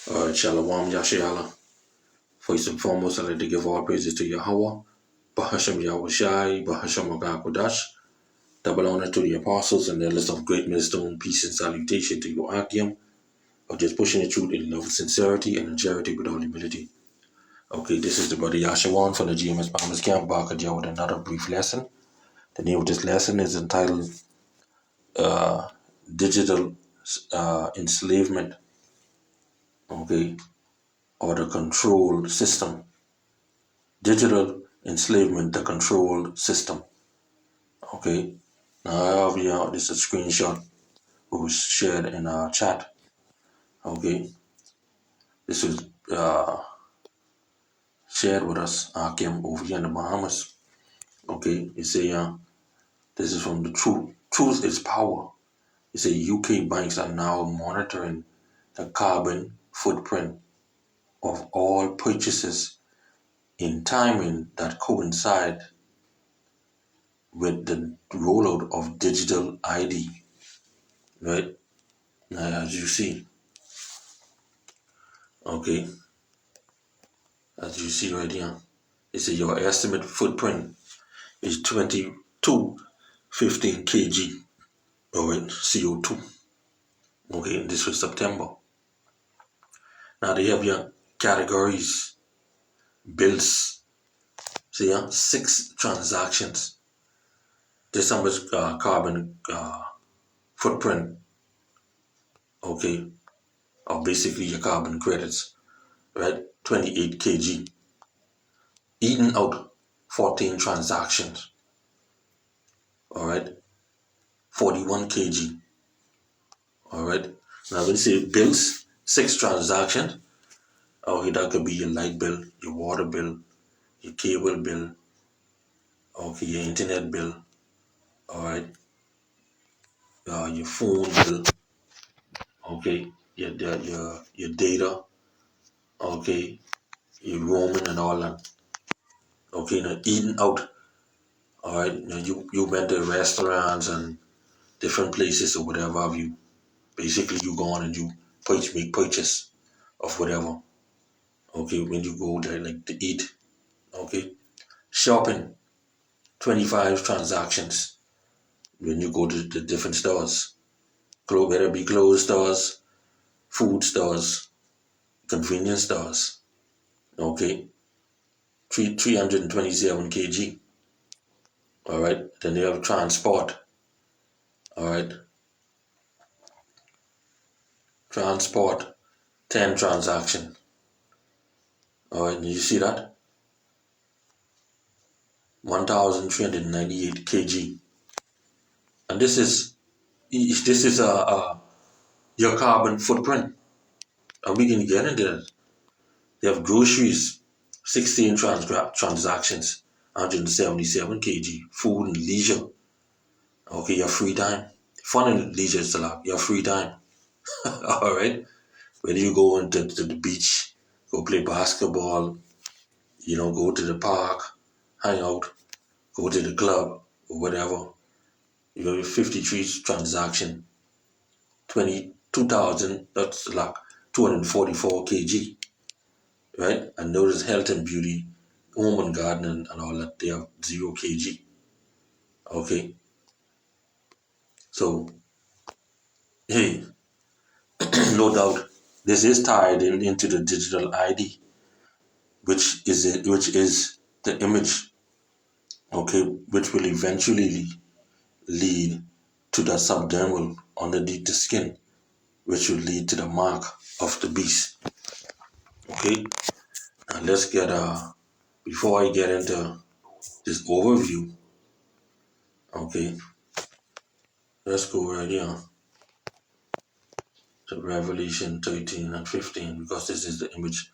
Shalom Yasharahla. First and foremost, I'd like to give all praises to Yahweh, Bahasham Yahushai, Bahasham Agakodash. Double honor to the apostles and their list of great millstone, peace and salutation to your Akim, of just pushing the truth in love and sincerity and in charity with all humility. Okay, this is the brother Yashawan from the GMS Bahamas Camp, Bakadia with another brief lesson. The name of this lesson is entitled Digital Enslavement, okay, or the Control System. Digital enslavement, the control system. Okay, now I have here, this is a screenshot was shared in our chat. Okay, this was shared with us, Akim, over here in the Bahamas. Okay, it say, this is from the truth. Truth is power. It say UK banks are now monitoring the carbon footprint of all purchases in timing that coincide with the rollout of digital ID. Right? Now, as you see, okay, as you see right here, it says your estimate footprint is 2215 kg of CO2. Okay, this was September. Now they have your categories, bills. See, 6 transactions. This how much carbon footprint, okay, or basically your carbon credits, right? 28 kg. Eating out, 14 transactions, all right? 41 kg, all right? Now when you say bills, 6 transactions, okay, that could be your light bill, your water bill, your cable bill, okay, your internet bill, all right, your phone bill, okay, your data, okay, your roaming and all that, okay. Now eating out, all right. Now you went to restaurants and different places or whatever have you. Basically, you go on and you make purchase of whatever. Okay, when you go there like to eat, okay. Shopping, 25 transactions when you go to the different stores. Whether it be clothes stores, food stores, convenience stores. Okay, 327 kg. All right, then you have transport. All right, transport, 10 transaction. All right, you see that? 1,398 kg. And this is your carbon footprint. And we can get into that. They have groceries, 16 transactions, 177 kg. Food and leisure. Okay, your free time. Fun and leisure is a lot. Your free time. All right. Whether you go into to the beach, go play basketball, go to the park, hang out, go to the club or whatever. You have 53 transaction, 22,000. That's like 244 kg. Right? And notice health and beauty, home and garden and all that, they have 0 kg. Okay? So, hey, no doubt, this is tied into the digital ID, which is the image, okay, which will eventually lead to the subdermal underneath the skin, which will lead to the mark of the beast. Okay? Now let's get before I get into this overview, okay, let's go right here to Revelation 13 and 15, because this is the image,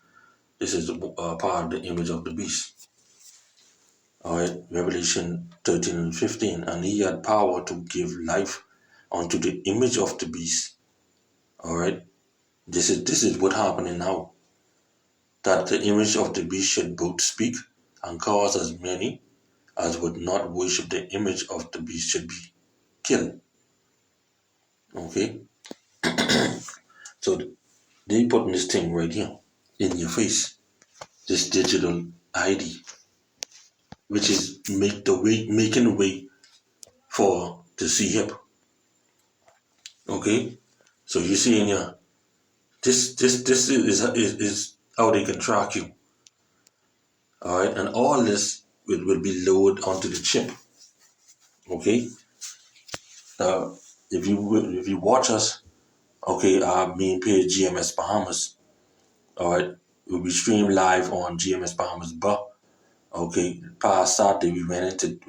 this is the part of the image of the beast. All right, Revelation 13 and 15. And he had power to give life unto the image of the beast. All right, this is what happening now. That the image of the beast should both speak and cause as many as would not worship the image of the beast should be killed. Okay, so They putting this thing right here in your face, this digital ID, which is making the way for the C-hip. Okay, so you see in here, this is how they can track you. All right, and all this will be loaded onto the chip. Okay, now if you watch us, okay, our main page GMS Bahamas. All right, we'll be streamed live on GMS Bahamas. But okay, past Saturday we went into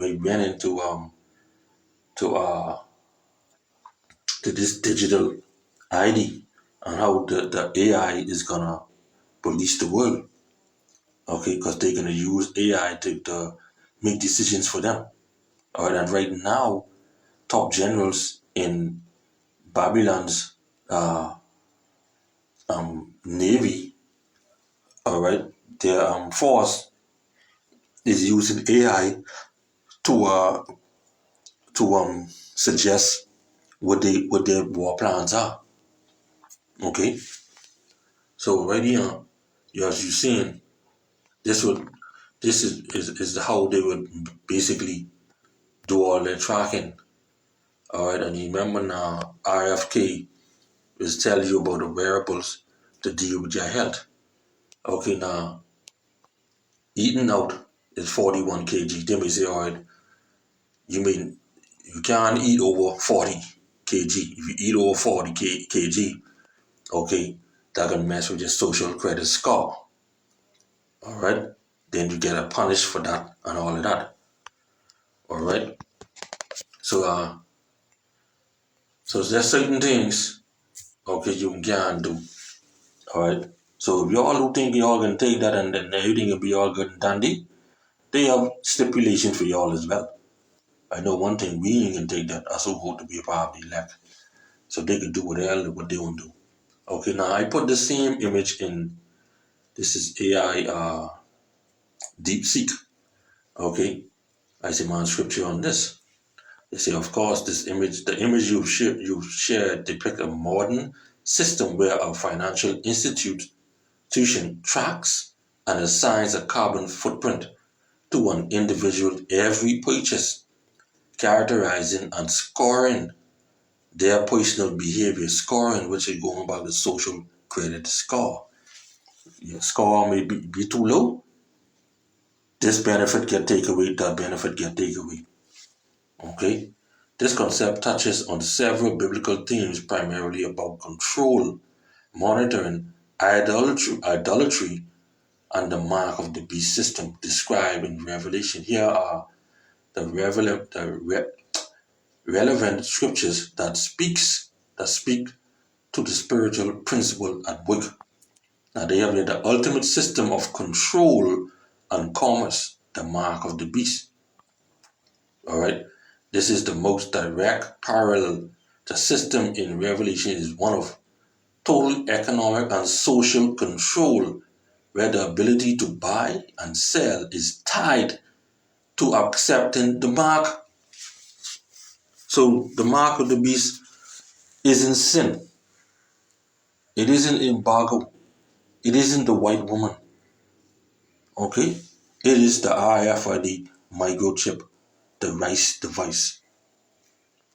to uh to this digital ID and how the AI is gonna police the world. Okay, because they're gonna use AI to make decisions for them. All right, and right now, top generals in Babylon's navy, all right, their force is using AI to suggest what their war plans are. Okay, so right here, as you're seeing, this would this is how they would basically do all their tracking. All right, and you remember now RFK is telling you about the wearables to deal with your health. Okay, now eating out is 41 kg. They may say, all right, you mean you can't eat over 40 kg. If you eat over 40 kg, okay, that can mess with your social credit score. All right, then you get a punish for that and all of that. All right, so so there's certain things, okay, you can do. All right, so if y'all who think y'all can take that and then everything will be all good and dandy, they have stipulations for y'all as well. I know one thing, we ain't gonna take that as who hope to be a part of the elect. So they can do what they want to do. Okay, now I put the same image in, this is AI DeepSeek. Okay, I see my scripture on this. They say, of course, the image you've shared depict a modern system where a financial institution tracks and assigns a carbon footprint to an individual every purchase, characterizing and scoring their personal behavior, scoring, which is going by the social credit score. Your score may be too low, this benefit get taken away, that benefit get taken away. Okay? This concept touches on several biblical themes, primarily about control, monitoring, idolatry, and the mark of the beast system described in Revelation. Here are the relevant scriptures that speak to the spiritual principle at work. Now they have the ultimate system of control and commerce, the mark of the beast. All right, this is the most direct parallel. The system in Revelation is one of total economic and social control, where the ability to buy and sell is tied to accepting the mark. So the mark of the beast isn't sin. It isn't embargo. It isn't the white woman. Okay? It is the RFID microchip, the rice device.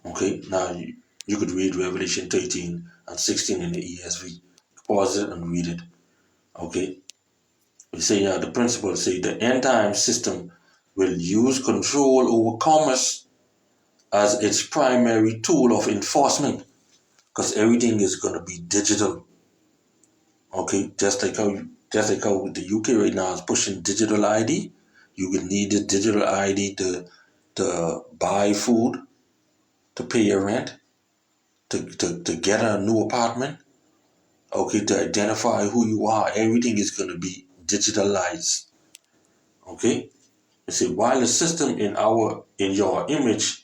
Okay? Now you could read Revelation 13 and 16 in the ESV. Pause it and read it. Okay? We say the principle say the end time system will use control over commerce as its primary tool of enforcement, because everything is going to be digital. Okay, just like how the UK right now is pushing digital ID, you will need the digital ID to buy food, to pay your rent, to get a new apartment. Okay, to identify who you are, everything is going to be digitalized. Okay, you see, while the system in your image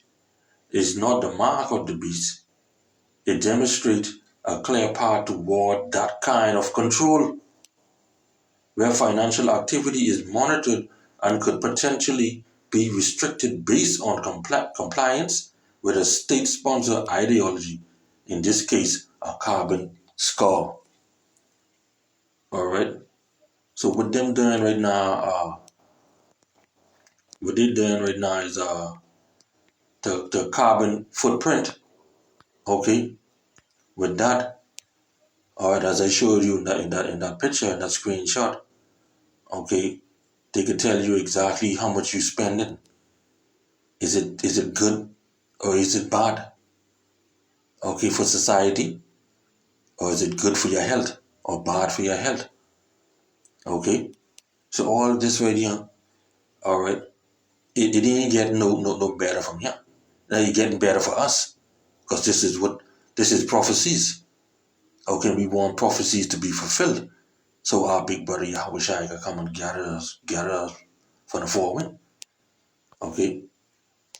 is not the mark of the beast, it demonstrates a clear path toward that kind of control, where financial activity is monitored and could potentially be restricted based on compliance with a state-sponsored ideology, in this case, a carbon score. All right. So what them doing right now, what they doing right now is the carbon footprint. Okay. With that, all right, as I showed you in that picture, in that screenshot, okay, they could tell you exactly how much you spending. Is it good or is it bad? Okay, for society, or is it good for your health or bad for your health? Okay, so all this right here, all right, it ain't getting no better from here. Now you're getting better for us because this is prophecies. Okay, we want prophecies to be fulfilled. So our big brother Yahweh Shai can come and gather us for the forward. Okay,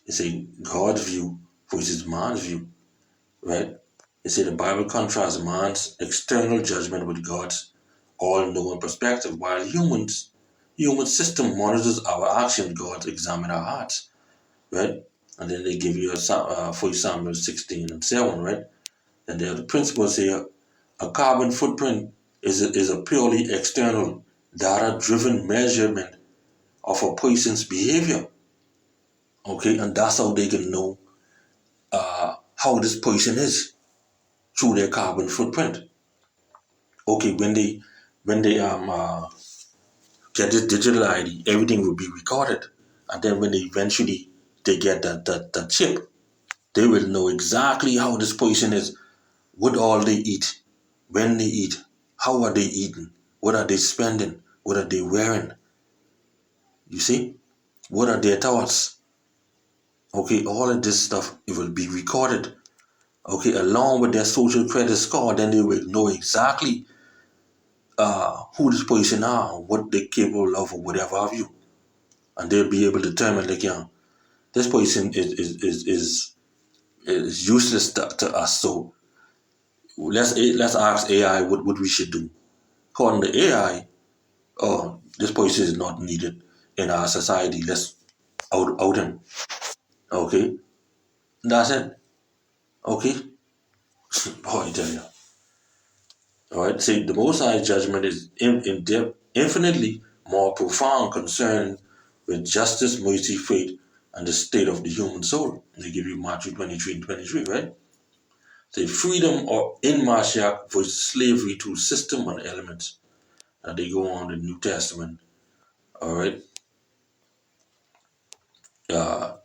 it's a God's view versus man's view, right? They say the Bible contrasts man's external judgment with God's all-knowing perspective, while human system monitors our actions, God examines our hearts, right? And then they give you for Samuel 16:7, right? And there the principles here: a carbon footprint is a purely external, data-driven measurement of a person's behavior. Okay, and that's how they can know how this person is through their carbon footprint. Okay, when they get this digital ID, everything will be recorded, and then when they eventually they get that chip, they will know exactly how this person is, what all they eat, when they eat, how are they eating, what are they spending, what are they wearing. You see, what are their thoughts? Okay, all of this stuff it will be recorded. Okay, along with their social credit score, then they will know exactly who this person are, what they're capable of, or whatever have you, and they'll be able to determine like, yeah, this person is useless to us. So let's ask AI what we should do. According to AI, oh, this person is not needed in our society. Let's out him. Okay, that's it. Okay, boy, I tell you. All right. See, the Most High's judgment is in depth, infinitely more profound concern with justice, mercy, faith, and the state of the human soul. And they give you Matthew 23:23, right? Say freedom or in Mashiach versus slavery to system and elements. And they go on the New Testament. All right. Uh,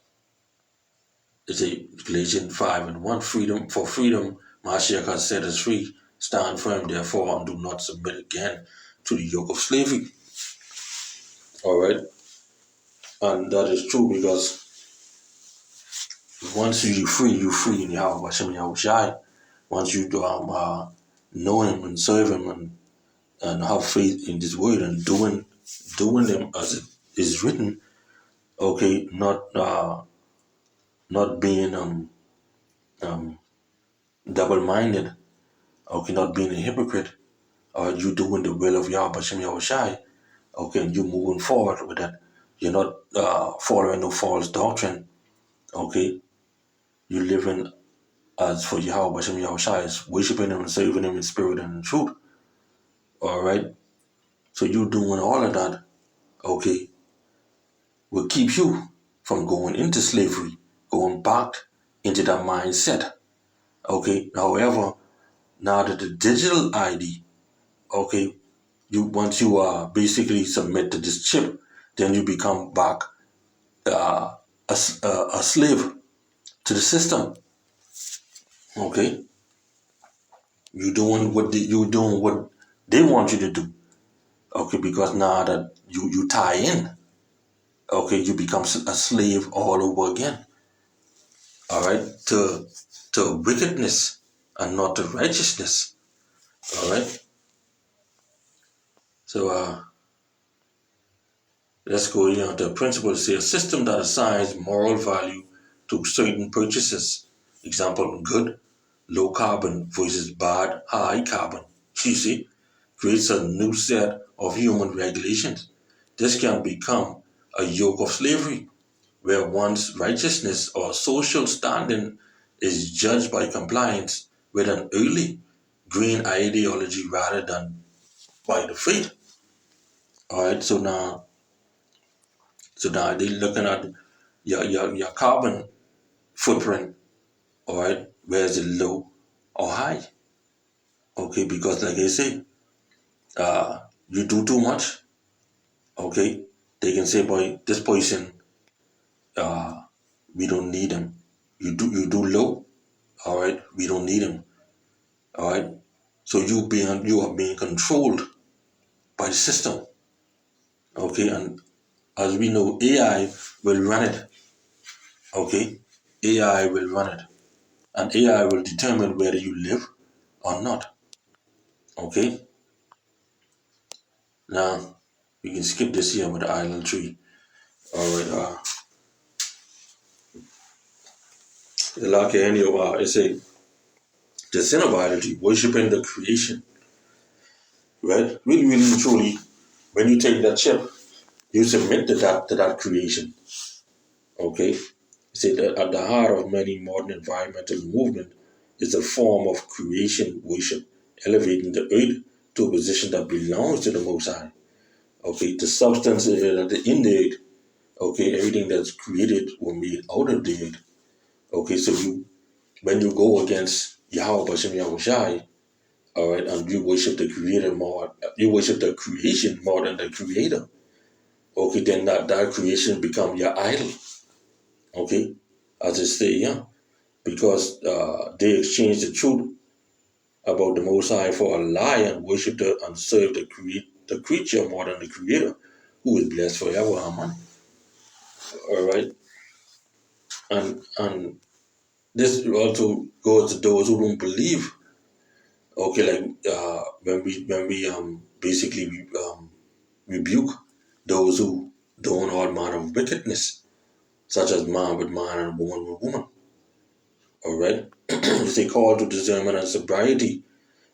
it's a Galatians 5:1. Freedom, Mashiach has set us free. Stand firm, therefore, and do not submit again to the yoke of slavery. All right. And that is true because once you free in Yahweh Hashem Yahweh Shai. Once you know him and serve him and have faith in this word and doing them as it is written, okay, not being um double-minded, okay, not being a hypocrite, or you doing the will of Yahweh Hashem Yahweh Shai, okay, and you moving forward with that. You're not following no false doctrine, okay. You living as for Yahweh Hashem Yahweh Shai, is worshiping him and serving him in spirit and in truth. All right. So you doing all of that, okay, will keep you from going into slavery, going back into that mindset. Okay. However, now that the digital ID, okay, you once you basically submit to this chip, then you become back a slave to the system. Okay. You doing what they want you to do. Okay, because now that you tie in, okay, you become a slave all over again. All right, to wickedness and not to righteousness. All right. So let's go here. The principle say a system that assigns moral value to certain purchases. Example: good, low carbon versus bad, high carbon. You see, creates a new set of human regulations. This can become a yoke of slavery, where one's righteousness or social standing is judged by compliance with an early green ideology rather than by the faith. All right, so now they're looking at your carbon footprint. All right, where is it low or high? Okay, because like I say, you do too much. Okay, they can say, boy, this person, we don't need him. You do low. All right, we don't need him. All right, so you are being controlled by the system. Okay, and as we know, AI will run it. Okay, AI will run it, and AI will determine whether you live or not. Okay, now we can skip this here with the island tree. All right, the law anyhow, it say the sin of idolatry, worshiping the creation, right? Really, really, and truly, when you take that chip, you submit to that creation. Okay, you see that at the heart of many modern environmental movement is a form of creation worship, elevating the earth to a position that belongs to the Most High. Okay, the substance in the earth. Okay, everything that's created was made out of the earth. Okay, so when you go against Yahweh Bashem Yahushai, all right, and you worship the creator more, you worship the creation more than the creator. Okay, then that creation become your idol. Okay, as I say, yeah, because they exchange the truth about the Most High for a lie and worship and serve the creature more than the creator, who is blessed forever. Amen. All right, and this also goes to those who don't believe. Okay, like when we basically rebuke those who doing all manner of wickedness, such as man with man and woman with woman. All right, they call to discernment and sobriety.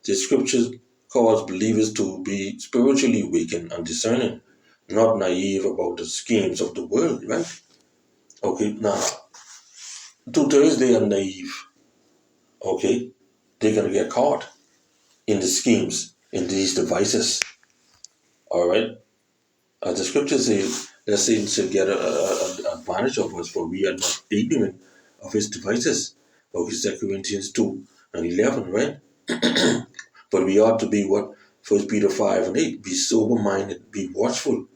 The scriptures calls believers to be spiritually awakened and discerning, not naive about the schemes of the world. Right? Okay, now two-thirds they are naive. Okay, they're gonna get caught in the schemes in these devices. All right. The scripture says that Satan should get an advantage of us, for we are not ignorant of his devices. Okay, 2 Corinthians 2 and 11, right? But we ought to be what? 1 Peter 5 and 8. Be sober minded, be watchful.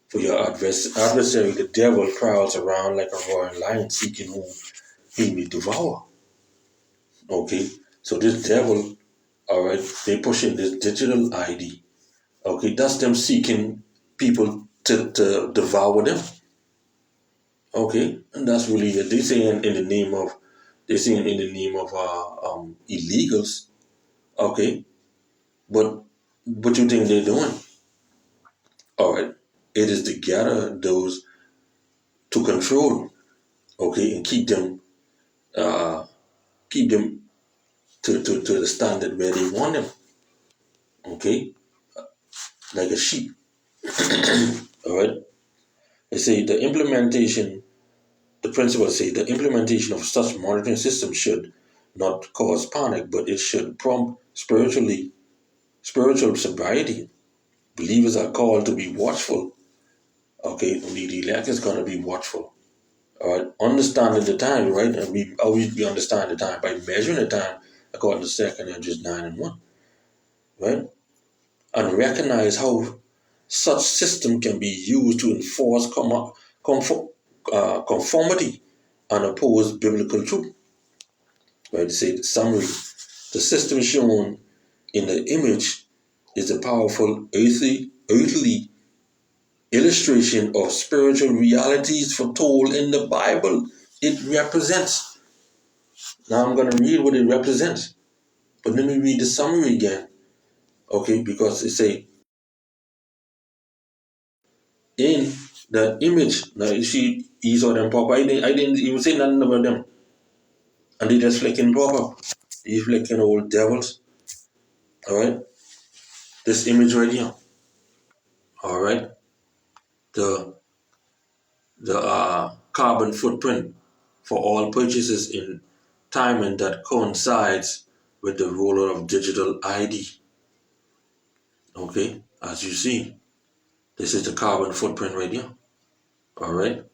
For your adversary, the devil, prowls around like a roaring lion seeking whom he may devour. Okay, so this devil, all right, they pushing this digital ID. Okay, that's them seeking people to devour them. Okay, and that's really it. They saying in the name of illegals. Okay, but what you think they're doing? All right, it is to gather those to control. Okay, and keep them to the standard where they want them. Okay, like a sheep. All right. They say the principles say the implementation of such monitoring systems should not cause panic, but it should prompt spiritual sobriety. Believers are called to be watchful. Okay, only the elect is going to be watchful. All right, understanding the time, right? And we always understand the time by measuring the time according to 2 Edges 9 and 1, right? And recognize how such system can be used to enforce conformity and oppose biblical truth. Right? To say the summary, the system shown in the image is a powerful earthly illustration of spiritual realities foretold in the Bible. It represents. Now I'm going to read what it represents, but let me read the summary again. Okay, because it say in the image. Now you see, he saw them pop. I didn't even say nothing about them, and they just flicking pop up. These flicking old devils. All right, this image right here. All right, the carbon footprint for all purchases in timing that coincides with the rollout of digital ID. Okay, as you see, this is the carbon footprint right here. All right.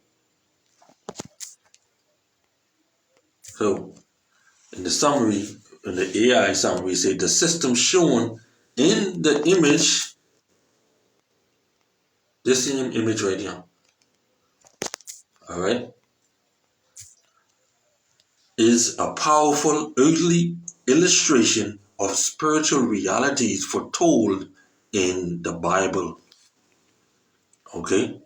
So in the summary, in the AI summary, say the system shown in the image, this same image right here. All right, is a powerful earthly illustration of spiritual realities foretold in the Bible. Okay,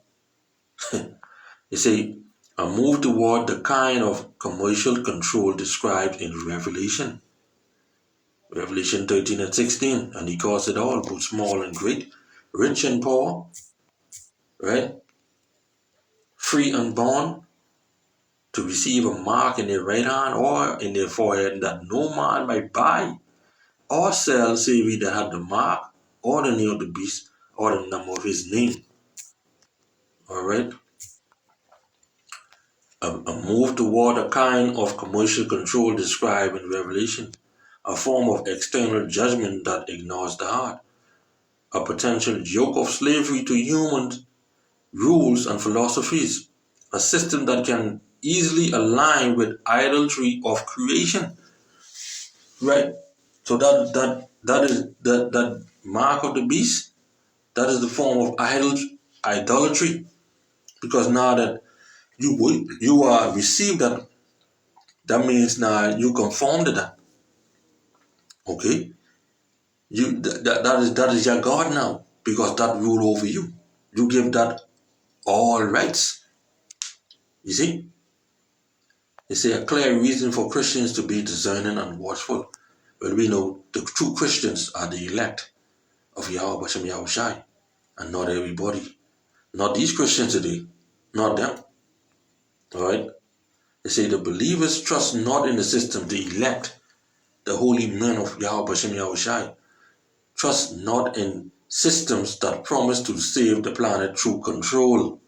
you say a move toward the kind of commercial control described in Revelation 13 and 16, and he calls it all, both small and great, rich and poor, right? Free and bond, to receive a mark in their right hand or in their forehead, that no man might buy or sell save he that had the mark or the name of the beast or the number of his name. All right. A move toward a kind of commercial control described in Revelation, a form of external judgment that ignores the heart, a potential yoke of slavery to human rules and philosophies, a system that can easily align with idolatry of creation. Right? So that mark of the beast, that is the form of idolatry. Because now that you are received that, that means now you conform to that. Okay? That is your God now, because that rule over you. You give that all rights. You see? They say a clear reason for Christians to be discerning and watchful. Well, we know the true Christians are the elect of Yahweh Bashem Yahushai, and not everybody. Not these Christians today. Not them. Alright? They say the believers trust not in the system, the elect, the holy men of Yahweh Bashem Yahushai. Trust not in systems that promise to save the planet through control.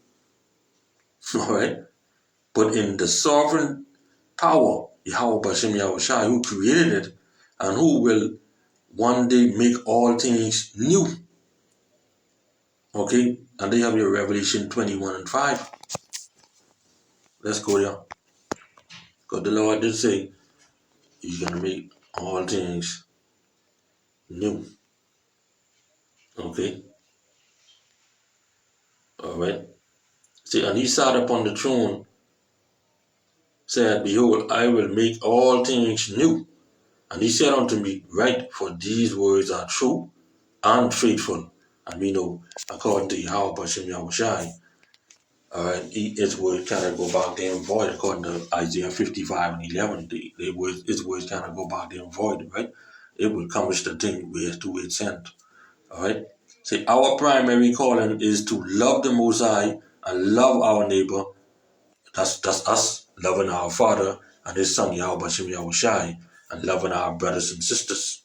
Alright? But in the sovereign power, Yahweh Bashem Yahushai, who created it and who will one day make all things new. Okay? And they have your Revelation 21 and 5. Let's go there. Because the Lord did say he's going to make all things new. Okay? Alright? See, and he sat upon the throne, said, behold, I will make all things new. And he said unto me, write, for these words are true and faithful. And we know, according to Yahweh Bashem Yahushai, his word cannot go back there and void, according to Isaiah 55 and 11. His words cannot go back there and void, right? It will accomplish the thing where it's sent. All right? See, our primary calling is to love the Most High and love our neighbor. That's us loving our Father and His Son, Yahweh Bashem Yahushai, and loving our brothers and sisters.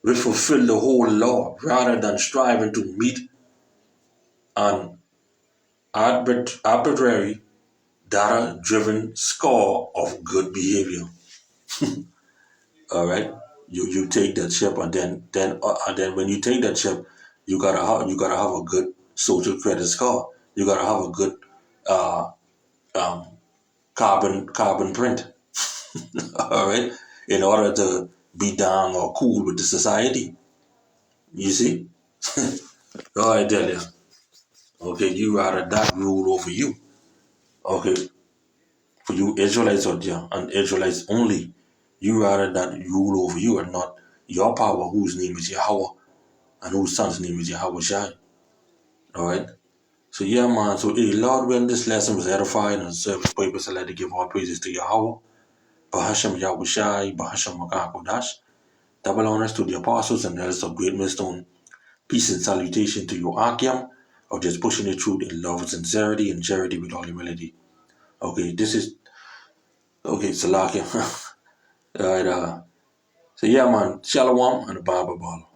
We fulfill the whole law rather than striving to meet an arbitrary, data-driven score of good behavior. All right, you take that chip, and then when you take that chip, you gotta have a good social credit score. You gotta have a good uh, um, carbon print. All right, in order to be down or cool with the society. You see? All right, Delia. Okay, you rather that rule over you. Okay, for you Israelites out there and Israelites only, you rather that rule over you and not your power, whose name is Yahweh and whose son's name is Yahweh Shai. Alright? So yeah, man. So hey, Lord willing, this lesson was edifying and served the purpose. I'd like to give all praises to Yahweh. Bahasham Yahweh Shai, Bahasham Makah Kodash. Double honors to the apostles and elders of Great Millstone. Peace and salutation to your Akim, of just pushing the truth in love and sincerity and charity with all humility. Okay, this is okay, Salakia. Alright, so yeah, man, Shalom and a Baba Ball.